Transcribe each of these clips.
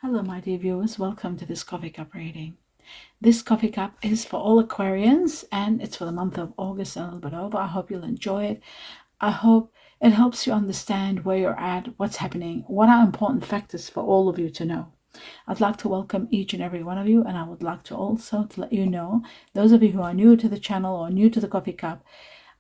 Hello, my dear viewers. Welcome to this coffee cup reading. This coffee cup is for all Aquarians and it's for the month of August and a little bit over. I hope you'll enjoy it. I hope it helps you understand where you're at, what's happening, what are important factors for all of you to know. I'd like to welcome each and every one of you, and I would like to also let you know, those of you who are new to the channel or new to the coffee cup,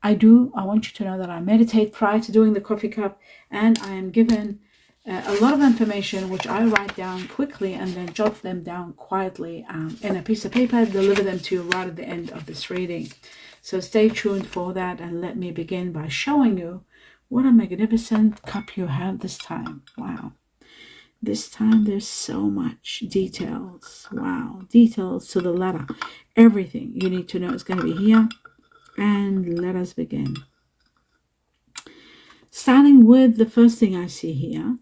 I want you to know that I meditate prior to doing the coffee cup, and I am given a lot of information which I write down quickly and then jot them down quietly in a piece of paper, deliver them to you right at the end of this reading. So stay tuned for that, and let me begin by showing you what a magnificent cup you have this time. Wow. This time there's so much details. Wow. Details to the letter. Everything you need to know is going to be here. And let us begin. Starting with the first thing I see here.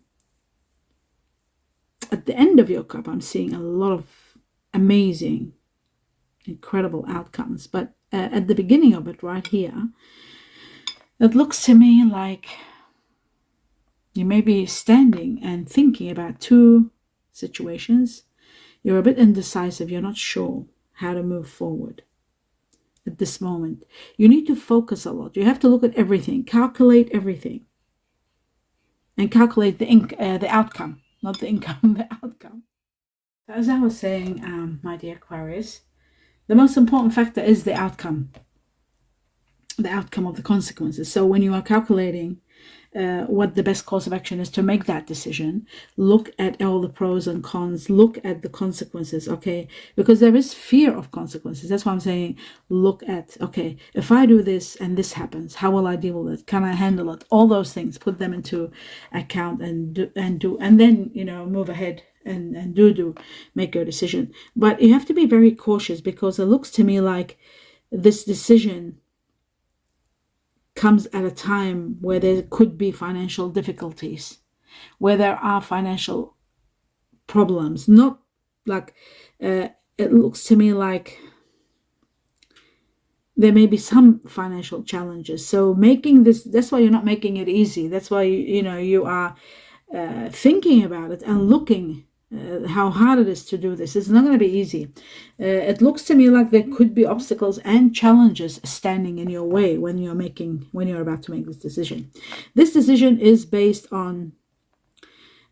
At the end of your cup, I'm seeing a lot of amazing, incredible outcomes. But at the beginning of it, right here, it looks to me like you may be standing and thinking about two situations. You're a bit indecisive. You're not sure how to move forward at this moment. You need to focus a lot. You have to look at everything, calculate everything, and calculate the outcome. Not the income, the outcome. As I was saying, my dear Aquarius, the most important factor is the outcome of the consequences. So when you are calculating what the best course of action is to make that decision, look at all the pros and cons, look at the consequences, okay? Because there is fear of consequences. That's why I'm saying look at, okay, if I do this and this happens, how will I deal with it? Can I handle it? All those things, put them into account and then, move ahead and make your decision. But you have to be very cautious, because it looks to me like this decision comes at a time where there could be financial difficulties, where there are financial problems. Not like it looks to me like there may be some financial challenges. So making this, that's why you're not making it easy. That's why you are thinking about it and looking how hard it is to do this. It's not going to be easy. It looks to me like there could be obstacles and challenges standing in your way when you're about to make this decision. This decision is based on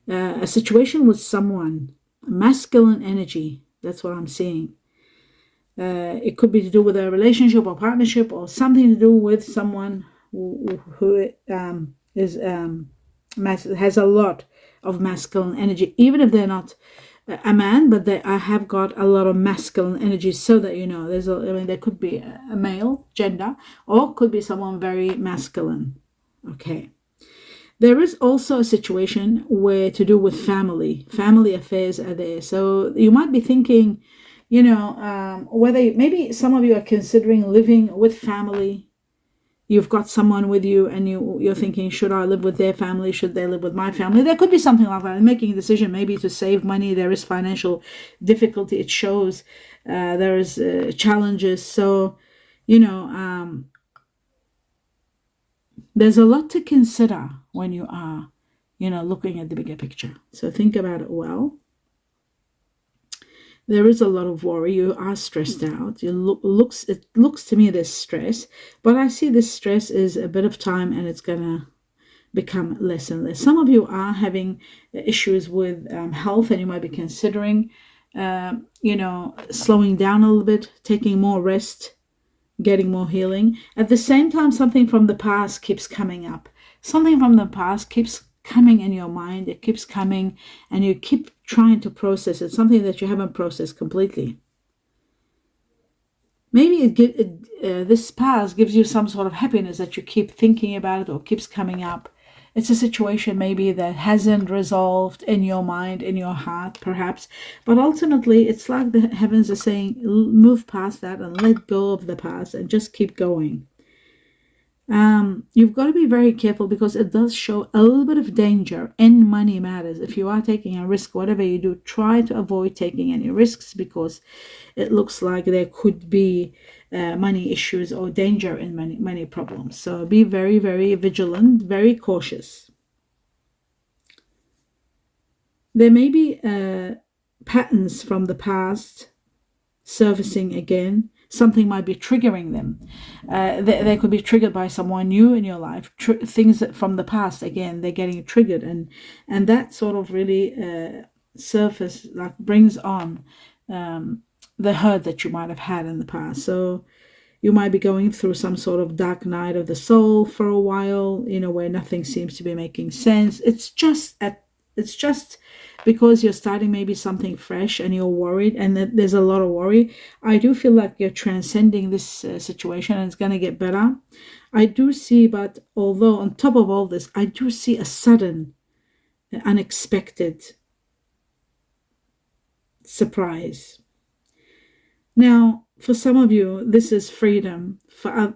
a situation with someone, masculine energy. That's what I'm seeing. It could be to do with a relationship or partnership, or something to do with someone who has a lot of masculine energy, even if they're not a man, but they have got a lot of masculine energy. So that there could be a male gender, or could be someone very masculine. Okay. There is also a situation where to do with family affairs are there. So you might be thinking, whether maybe some of you are considering living with family. You've got someone with you and you're thinking, should I live with their family? Should they live with my family? There could be something like that. Making a decision maybe to save money. There is financial difficulty. It shows there is challenges. So, there's a lot to consider when you are, looking at the bigger picture. So think about it well. There is a lot of worry. You are stressed out. It looks to me there's stress, but I see this stress is a bit of time, and it's gonna become less and less. Some of you are having issues with health, and you might be considering, slowing down a little bit, taking more rest, getting more healing. At the same time, something from the past keeps coming up. Something from the past keeps coming in your mind. It keeps coming, and you keep trying to process it. Something that you haven't processed completely. Maybe this past gives you some sort of happiness that you keep thinking about it, or keeps coming up. It's a situation maybe that hasn't resolved in your mind, in your heart, perhaps. But ultimately, it's like the heavens are saying, move past that and let go of the past and just keep going. You've got to be very careful, because it does show a little bit of danger in money matters. If you are taking a risk, whatever you do, try to avoid taking any risks, because it looks like there could be money issues or danger in money problems. So be very, very vigilant, very cautious. There may be patterns from the past surfacing again. Something might be triggering them. They could be triggered by someone new in your life. Things that from the past, again, they're getting triggered, and that sort of really surface, like, brings on the hurt that you might have had in the past. So you might be going through some sort of dark night of the soul for a while, where nothing seems to be making sense. It's just because you're starting maybe something fresh and you're worried, and there's a lot of worry. I do feel like you're transcending this situation and it's going to get better. I do see, but although on top of all this, I do see a sudden, unexpected surprise. Now, for some of you, this is freedom.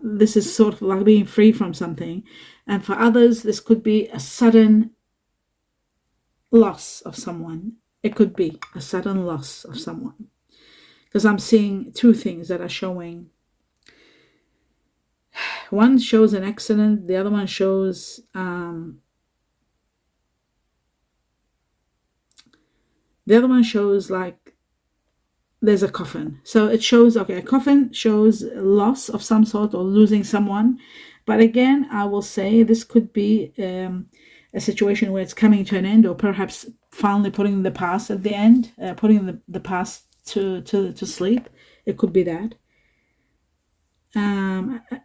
This is sort of like being free from something. And for others, this could be a sudden loss of someone. It could be a sudden loss of someone. Because I'm seeing two things that are showing. One shows an accident. The other one shows like there's a coffin. So it shows, okay, a coffin shows loss of some sort or losing someone. But again, I will say this could be a situation where it's coming to an end, or perhaps finally putting the past at the end, putting the past to sleep. It could be that.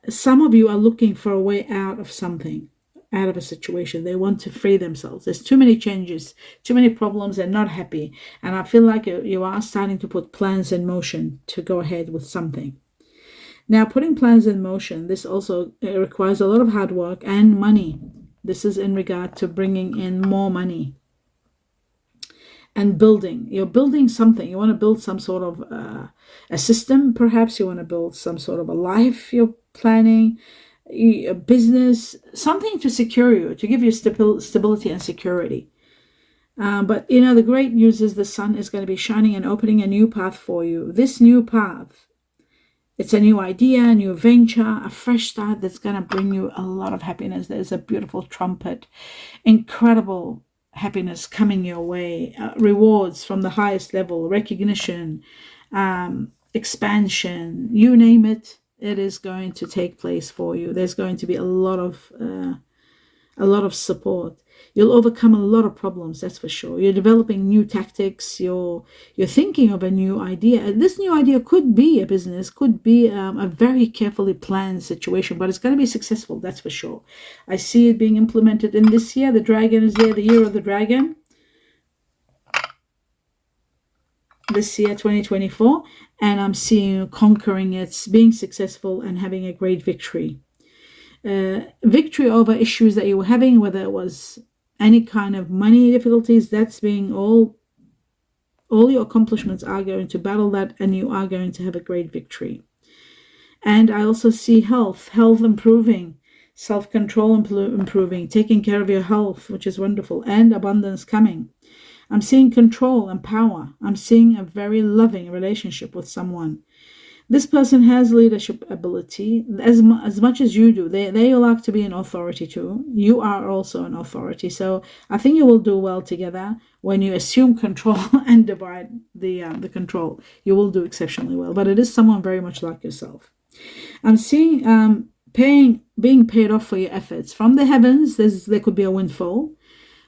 Some of you are looking for a way out of something, out of a situation. They want to free themselves. There's too many changes, too many problems. They're not happy. And I feel like you are starting to put plans in motion to go ahead with something. Now, putting plans in motion, this also requires a lot of hard work and money. This is in regard to bringing in more money and building. You're building something. You want to build some sort of a system, perhaps. You want to build some sort of a life you're planning, a business, something to secure you, to give you stability and security. But, the great news is the sun is going to be shining and opening a new path for you. This new path, it's a new idea, a new venture, a fresh start that's going to bring you a lot of happiness. There's a beautiful trumpet, incredible happiness coming your way, rewards from the highest level, recognition, expansion, you name it. It is going to take place for you. There's going to be a lot of support. You'll overcome a lot of problems, that's for sure. You're developing new tactics. You're thinking of a new idea. This new idea could be a business, could be a very carefully planned situation, but it's going to be successful, that's for sure. I see it being implemented in this year. The dragon is there, the year of the dragon. This year, 2024, and I'm seeing you conquering it, being successful and having a great victory. Victory over issues that you were having, whether it was any kind of money difficulties, that's being all your accomplishments are going to battle that, and you are going to have a great victory. And I also see health improving, self-control improving, taking care of your health, which is wonderful, and abundance coming. I'm seeing control and power. I'm seeing a very loving relationship with someone. This person has leadership ability as much as you do. They like to be an authority too. You are also an authority. So I think you will do well together when you assume control and divide the control. You will do exceptionally well. But it is someone very much like yourself. I'm seeing being paid off for your efforts. From the heavens, there could be a windfall.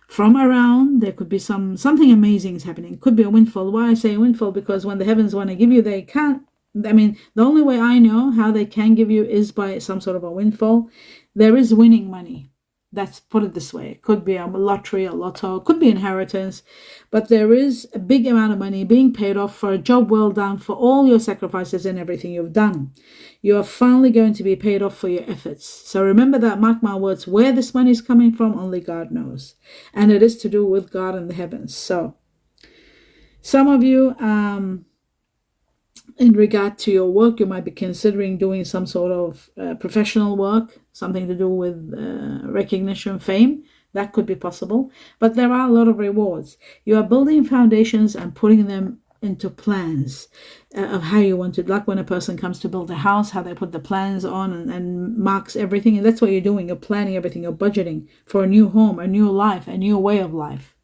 From around, there could be something amazing is happening. Could be a windfall. Why I say windfall? Because when the heavens want to give you, they can't. I mean, the only way I know how they can give you is by some sort of a windfall. There is winning money. That's, put it this way. It could be a lottery, a lotto, it could be inheritance. But there is a big amount of money being paid off for a job well done, for all your sacrifices and everything you've done. You are finally going to be paid off for your efforts. So remember that, mark my words, where this money is coming from, only God knows. And it is to do with God and the heavens. So some of you, in regard to your work, you might be considering doing some sort of professional work, something to do with recognition, fame. That could be possible. But there are a lot of rewards. You are building foundations and putting them into plans of how you want to, like when a person comes to build a house, how they put the plans on and marks everything. And that's what you're doing. You're planning everything. You're budgeting for a new home, a new life, a new way of life.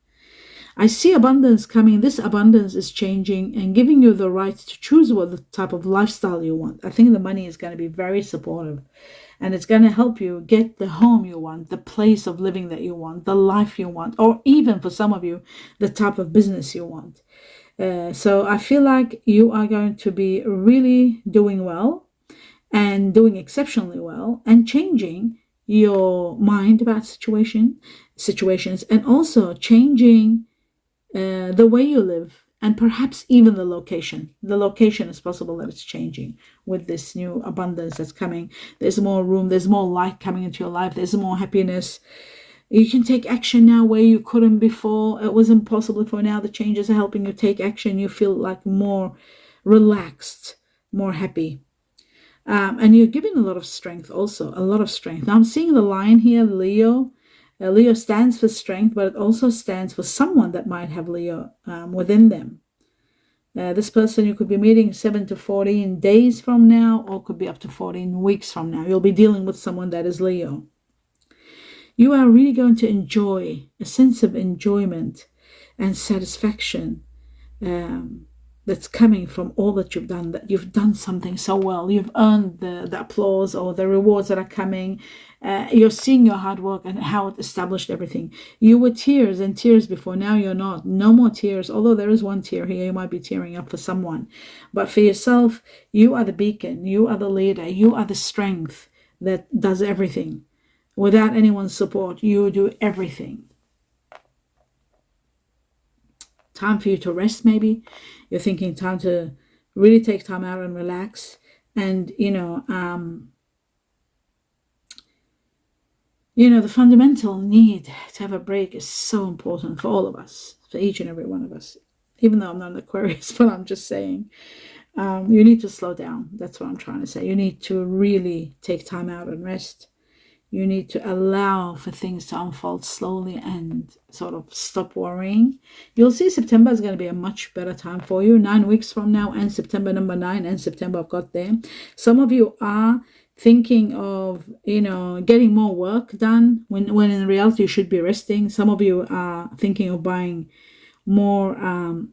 I see abundance coming. This abundance is changing and giving you the right to choose what the type of lifestyle you want. I think the money is going to be very supportive, and it's going to help you get the home you want, the place of living that you want, the life you want, or even for some of you, the type of business you want. So I feel like you are going to be really doing well and doing exceptionally well and changing your mind about situations, and also changing the way you live, and perhaps even the location. The location is possible that it's changing with this new abundance that's coming. There's more room, there's more light coming into your life, there's more happiness. You can take action now where you couldn't before. It was impossible before. Now the changes are helping you take action. You feel like more relaxed, more happy. And you're given a lot of strength also, a lot of strength. Now I'm seeing the lion here, Leo. Leo stands for strength, but it also stands for someone that might have Leo within them. This person you could be meeting 7 to 14 days from now, or could be up to 14 weeks from now. You'll be dealing with someone that is Leo. You are really going to enjoy a sense of enjoyment and satisfaction that's coming from all that you've done, that you've done something so well. You've earned the applause or the rewards that are coming. You're seeing your hard work and how it established everything. You were tears and tears before. Now you're not. No more tears. Although there is one tear here, you might be tearing up for someone. But for yourself, you are the beacon. You are the leader. You are the strength that does everything. Without anyone's support, you do everything. Time for you to rest, maybe. You're thinking time to really take time out and relax. And, the fundamental need to have a break is so important for all of us, for each and every one of us. Even though I'm not an Aquarius, but I'm just saying, you need to slow down. That's what I'm trying to say. You need to really take time out and rest. You need to allow for things to unfold slowly and sort of stop worrying. You'll see September is going to be a much better time for you. 9 weeks from now, and September number 9, and September I've got there. Some of you are thinking of, getting more work done when in reality you should be resting. Some of you are thinking of buying more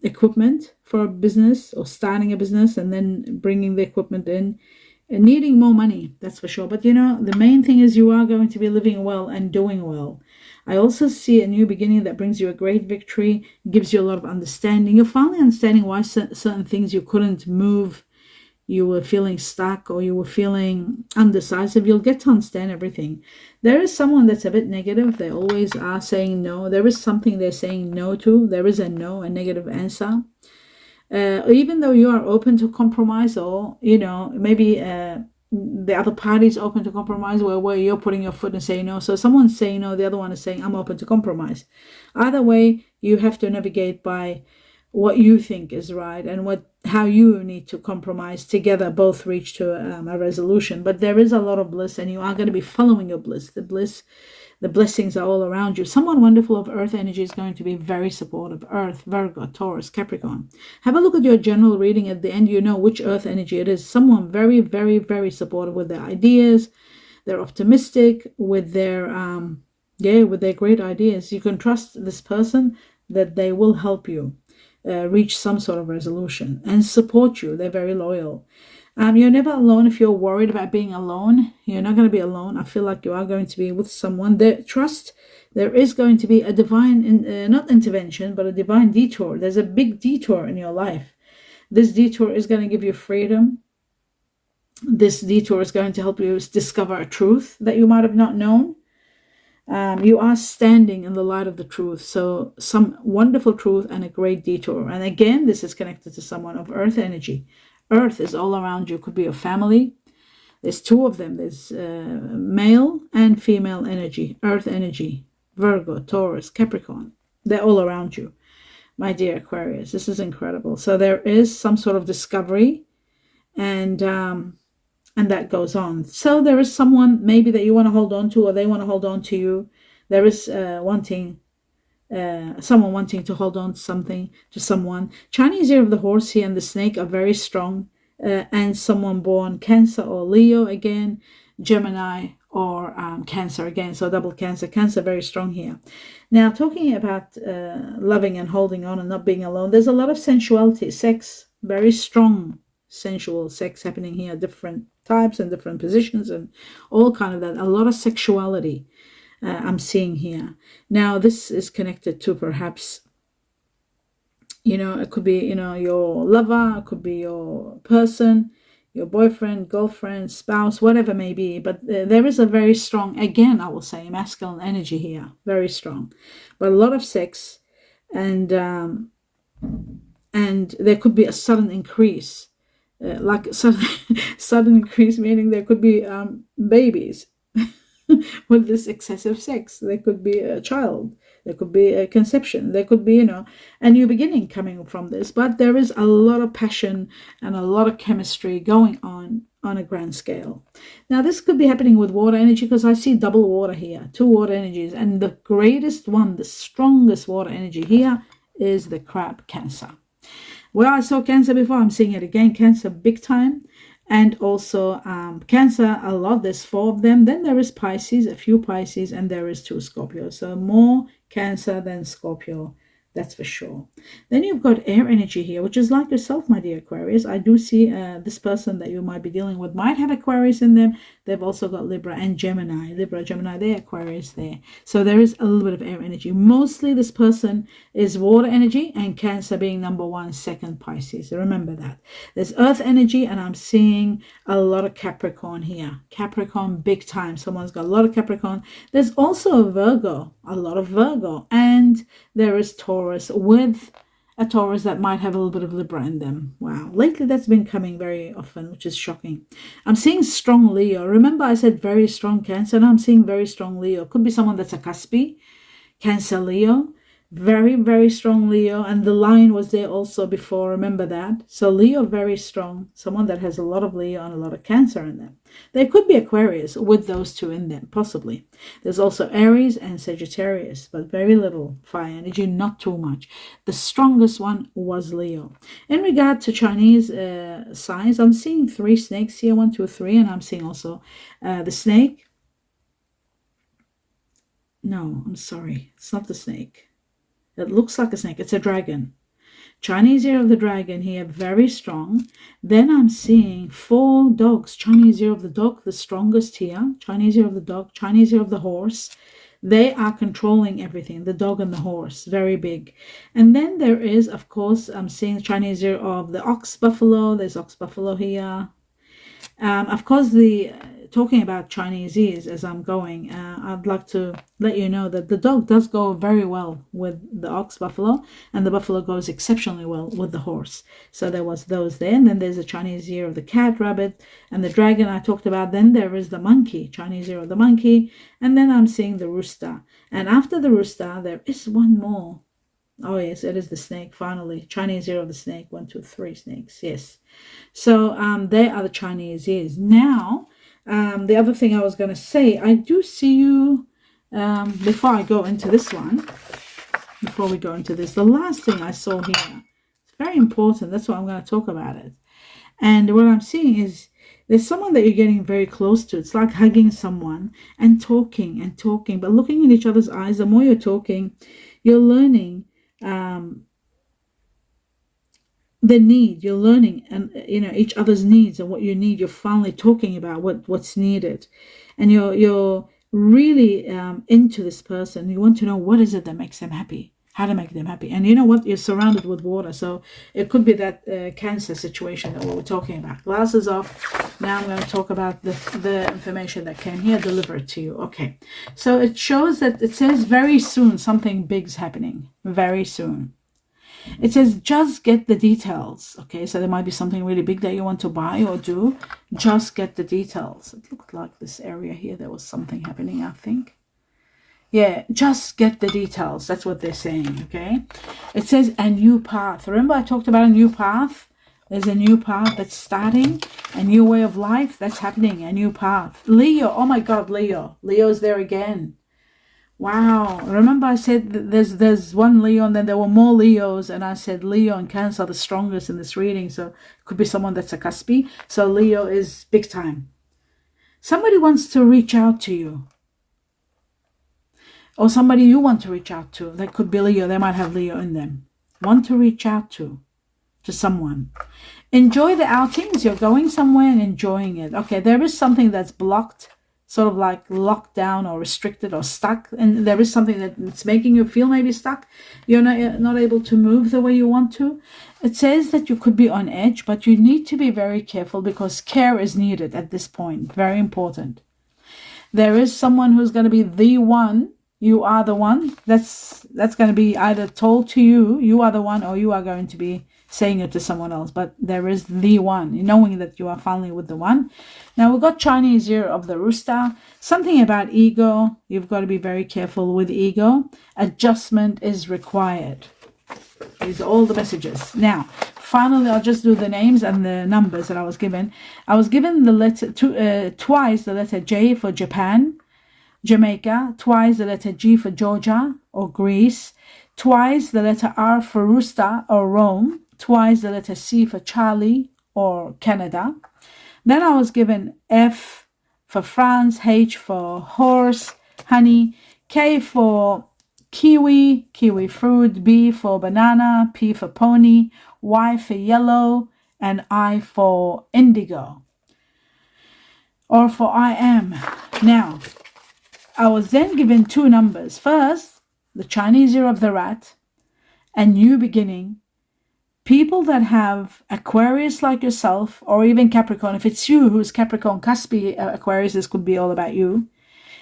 equipment for a business, or starting a business and then bringing the equipment in. And needing more money, that's for sure. But the main thing is you are going to be living well and doing well. I also see a new beginning that brings you a great victory, gives you a lot of understanding. You're finally understanding why certain things you couldn't move, you were feeling stuck, or you were feeling undecisive. You'll get to understand everything. There is someone that's a bit negative. They always are saying no. There is something they're saying no to. There is a no, a negative answer. Even though you are open to compromise, or maybe the other party is open to compromise, where you're putting your foot and saying no. So someone's saying no, the other one is saying I'm open to compromise. Either way, you have to navigate by what you think is right and how you need to compromise together. Both reach to a resolution. But there is a lot of bliss, and you are going to be following your bliss. The blessings are all around you. Someone wonderful of earth energy is going to be very supportive. Earth, Virgo, Taurus, Capricorn. Have a look at your general reading at the end. You know which earth energy it is. Someone very, very, very supportive with their ideas. They're optimistic with their great ideas. You can trust this person that they will help you reach some sort of resolution and support you. They're very loyal. You're never alone. If you're worried about being alone, you're not going to be alone. I feel like you are going to be with someone. There is going to be a divine, not intervention, but a divine detour. There's a big detour in your life. This detour is going to give you freedom. This detour is going to help you discover a truth that you might have not known. You are standing in the light of the truth. So some wonderful truth and a great detour. And again, this is connected to someone of earth energy. Earth is all around you. Could be your family. There's two of them. There's male and female energy. Earth energy. Virgo, Taurus, Capricorn. They're all around you. My dear Aquarius, this is incredible. So there is some sort of discovery, and that goes on. So there is someone maybe that you want to hold on to, or they want to hold on to you. There is someone wanting to hold on to something, to someone. Chinese year of the horse here and the snake are very strong. And someone born Cancer or Leo, again, Gemini or Cancer again. So double Cancer. Cancer very strong here. Now, talking about loving and holding on and not being alone, there's a lot of sensuality, sex, very strong sensual sex happening here, different types and different positions and all kind of that. A lot of sexuality I'm seeing here. Now, this is connected to perhaps, it could be, your lover, it could be your person, your boyfriend, girlfriend, spouse, whatever it may be. But there is a very strong, again, I will say, masculine energy here, very strong. But a lot of sex, and there could be a sudden increase, like a sudden increase, meaning there could be babies with this excessive sex. There could be a child, there could be a conception, there could be, a new beginning coming from this. But there is a lot of passion and a lot of chemistry going on a grand scale. Now, this could be happening with water energy, because I see double water here, 2 water energies, and the greatest one, the strongest water energy here is the crab, Cancer. Well, I saw Cancer before, I'm seeing it again, Cancer big time. And also Cancer, a lot, there's 4 of them. Then there is Pisces, a few Pisces, and there is 2 Scorpio. So more Cancer than Scorpio, that's for sure. Then you've got air energy here, which is like yourself, my dear Aquarius. I do see this person that you might be dealing with might have Aquarius in them. They've also got Libra and Gemini. Libra, Gemini there, Aquarius there. So there is a little bit of air energy. Mostly this person is water energy, and Cancer being number 1, second Pisces. So remember that. There's earth energy, and I'm seeing a lot of Capricorn here. Capricorn big time. Someone's got a lot of Capricorn. There's also a Virgo, a lot of Virgo. And there is Taurus, with a Taurus that might have a little bit of Libra in them. Wow. Lately that's been coming very often, which is shocking. I'm seeing strong Leo. Remember I said very strong Cancer, and I'm seeing very strong Leo. Could be someone that's a Cuspi, Cancer, Leo. Very, very strong Leo. And the line was there also before. Remember that. So Leo, very strong. Someone that has a lot of Leo and a lot of Cancer in them. There could be Aquarius with those 2 in them, possibly. There's also Aries and Sagittarius, but very little fire energy, not too much. The strongest one was Leo. In regard to Chinese signs, I'm seeing 3 snakes here, 1, 2, 3, and I'm seeing also the snake. No, I'm sorry. It's not the snake. It looks like a snake. It's a dragon. Chinese year of the dragon here, very strong. Then I'm seeing 4 dogs. Chinese year of the dog, the strongest here. Chinese year of the dog, Chinese year of the horse. They are controlling everything, the dog and the horse, very big. And then there is, of course, I'm seeing Chinese year of the ox buffalo. There's ox buffalo here. Of course, talking about Chinese ears as I'm going, I'd like to let you know that the dog does go very well with the ox buffalo, and the buffalo goes exceptionally well with the horse. So there was those there. And then there's a Chinese ear of the cat, rabbit, and the dragon I talked about. Then there is the monkey, Chinese ear of the monkey. And then I'm seeing the rooster. And after the rooster, there is one more. Oh, yes, it is the snake, finally. Chinese ear of the snake. 1, 2, 3 snakes. Yes. So they are the Chinese ears. Now, the other thing I was going to say, I do see you, before I go into this one, before we go into this, the last thing I saw here, it's very important. That's why I'm going to talk about it. And what I'm seeing is there's someone that you're getting very close to. It's like hugging someone and talking, but looking in each other's eyes. The more you're talking, you're learning the need, you're learning, and each other's needs and what you need. You're finally talking about what's needed, and you're really into this person. You want to know what is it that makes them happy, how to make them happy. And you know what, you're surrounded with water, so it could be that Cancer situation that we're talking about. Glasses off. Now I'm going to talk about the information that came here delivered to you. Okay, so it shows that it says very soon something big's happening, very soon. It says just get the details. Okay, so there might be something really big that you want to buy or do. Just get the details. It looked like this area here, there was something happening, I think. Yeah, just get the details. That's what they're saying, okay? It says a new path. Remember I talked about a new path? There's a new path that's starting, a new way of life that's happening, a new path. Leo, oh my God, Leo. Leo's there again. Wow. Remember I said there's one Leo, and then there were more Leos, and I said Leo and Cancer are the strongest in this reading, so it could be someone that's a Cuspi. So Leo is big time. Somebody wants to reach out to you, or somebody you want to reach out to. That could be Leo. They might have Leo in them. Want to reach out to someone. Enjoy the outings. You're going somewhere and enjoying it. Okay, there is something that's blocked, sort of like locked down or restricted or stuck, and there is something that's making you feel maybe stuck. You're not able to move the way you want to. It says that you could be on edge, but you need to be very careful because care is needed at this point. Very important. There is someone who's going to be the one. You are the one. That's going to be either told to you, you are the one, or you are going to be saying it to someone else. But there is the one, knowing that you are finally with the one. Now we've got Chinese year of the rooster. Something about ego. You've got to be very careful with ego. Adjustment is required. These are all the messages. Now, finally, I'll just do the names and the numbers that I was given. I was given the letter twice the letter J for Japan, Jamaica, twice the letter G for Georgia or Greece, twice the letter R for Rooster or Rome, twice the letter C for Charlie or Canada. Then I was given F for France, H for horse, honey, K for kiwi, kiwi fruit, B for banana, P for pony, Y for yellow, and I for indigo, or for I am. Now, I was then given two numbers. First, the Chinese year of the rat, a new beginning. People that have Aquarius like yourself, or even Capricorn, if it's you who's Capricorn, Cuspy, Aquarius, this could be all about you.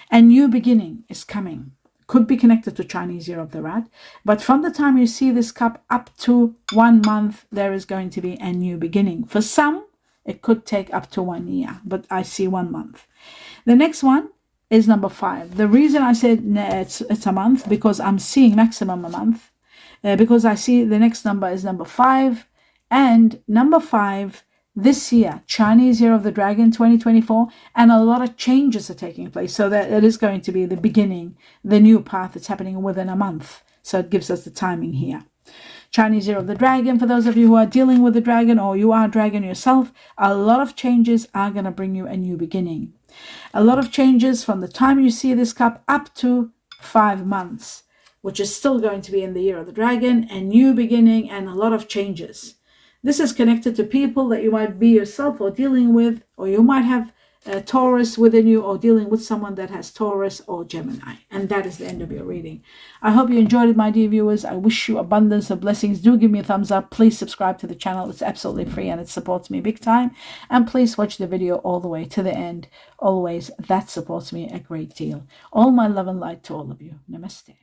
A new beginning is coming. Could be connected to Chinese year of the rat. But from the time you see this cup up to 1 month, there is going to be a new beginning. For some, it could take up to 1 year, but I see 1 month. The next one is number 5. The reason I said it's a month, because I'm seeing maximum a month. Because I see the next number is number 5. And number 5, this year, Chinese Year of the Dragon 2024, and a lot of changes are taking place. So that it is going to be the beginning, the new path that's happening within a month. So it gives us the timing here. Chinese Year of the Dragon, for those of you who are dealing with the dragon or you are a dragon yourself, a lot of changes are going to bring you a new beginning. A lot of changes from the time you see this cup up to 5 months, which is still going to be in the Year of the Dragon, a new beginning and a lot of changes. This is connected to people that you might be yourself or dealing with, or you might have Taurus within you, or dealing with someone that has Taurus or Gemini. And that is the end of your reading. I hope you enjoyed it, my dear viewers. I wish you abundance of blessings. Do give me a thumbs up. Please subscribe to the channel. It's absolutely free and it supports me big time. And please watch the video all the way to the end. Always, that supports me a great deal. All my love and light to all of you. Namaste.